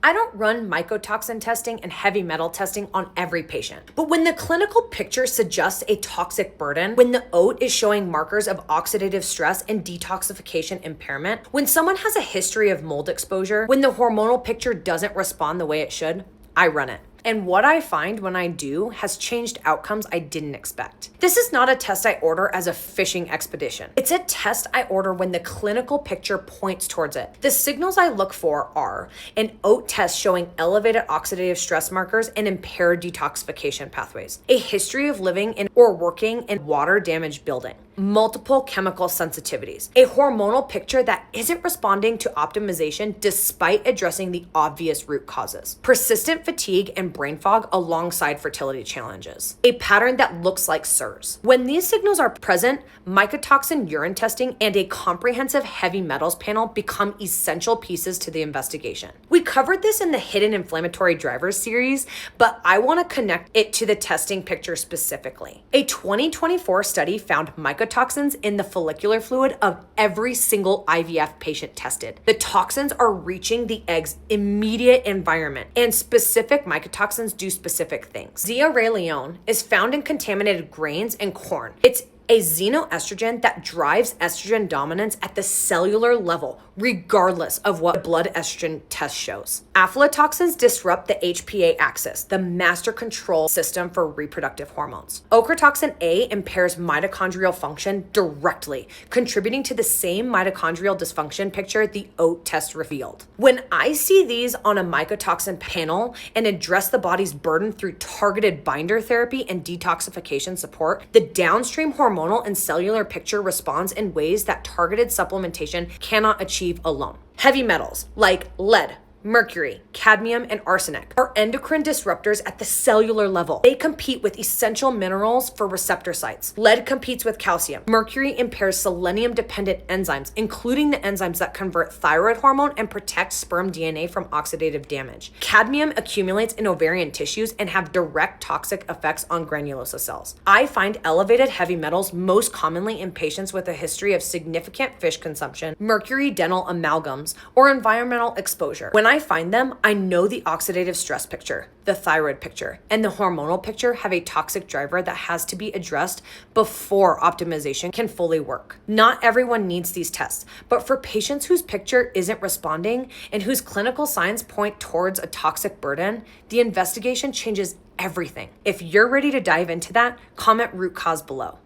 I don't run mycotoxin testing and heavy metal testing on every patient. But when the clinical picture suggests a toxic burden, when the oat is showing markers of oxidative stress and detoxification impairment, when someone has a history of mold exposure, when the hormonal picture doesn't respond the way it should, I run it. And what I find when I do has changed outcomes I didn't expect. This is not a test I order as a fishing expedition. It's a test I order when the clinical picture points towards it. The signals I look for are an oat test showing elevated oxidative stress markers and impaired detoxification pathways, a history of living in or working in water-damaged building, multiple chemical sensitivities, a hormonal picture that isn't responding to optimization despite addressing the obvious root causes, persistent fatigue and brain fog alongside fertility challenges, a pattern that looks like CIRS. When these signals are present, mycotoxin urine testing and a comprehensive heavy metals panel become essential pieces to the investigation. We covered this in the hidden inflammatory drivers series, but I want to connect it to the testing picture specifically. A 2024 study found mycotoxins in the follicular fluid of every single IVF patient tested. The toxins are reaching the egg's immediate environment, and specific mycotoxins do specific things. Zearalenone is found in contaminated grains and corn. It's a xenoestrogen that drives estrogen dominance at the cellular level, regardless of what blood estrogen test shows. Aflatoxins disrupt the HPA axis, the master control system for reproductive hormones. Ochratoxin A impairs mitochondrial function directly, contributing to the same mitochondrial dysfunction picture the oat test revealed. When I see these on a mycotoxin panel and address the body's burden through targeted binder therapy and detoxification support, the downstream hormonal and cellular picture responds in ways that targeted supplementation cannot achieve alone. Heavy metals like lead, mercury, cadmium, and arsenic are endocrine disruptors at the cellular level. They compete with essential minerals for receptor sites. Lead competes with calcium. Mercury impairs selenium-dependent enzymes, including the enzymes that convert thyroid hormone and protect sperm DNA from oxidative damage. Cadmium accumulates in ovarian tissues and have direct toxic effects on granulosa cells. I find elevated heavy metals most commonly in patients with a history of significant fish consumption, mercury dental amalgams, or environmental exposure. When I find them, I know the oxidative stress picture, the thyroid picture, and the hormonal picture have a toxic driver that has to be addressed before optimization can fully work. Not everyone needs these tests, but for patients whose picture isn't responding and whose clinical signs point towards a toxic burden, the investigation changes everything. If you're ready to dive into that, comment root cause below.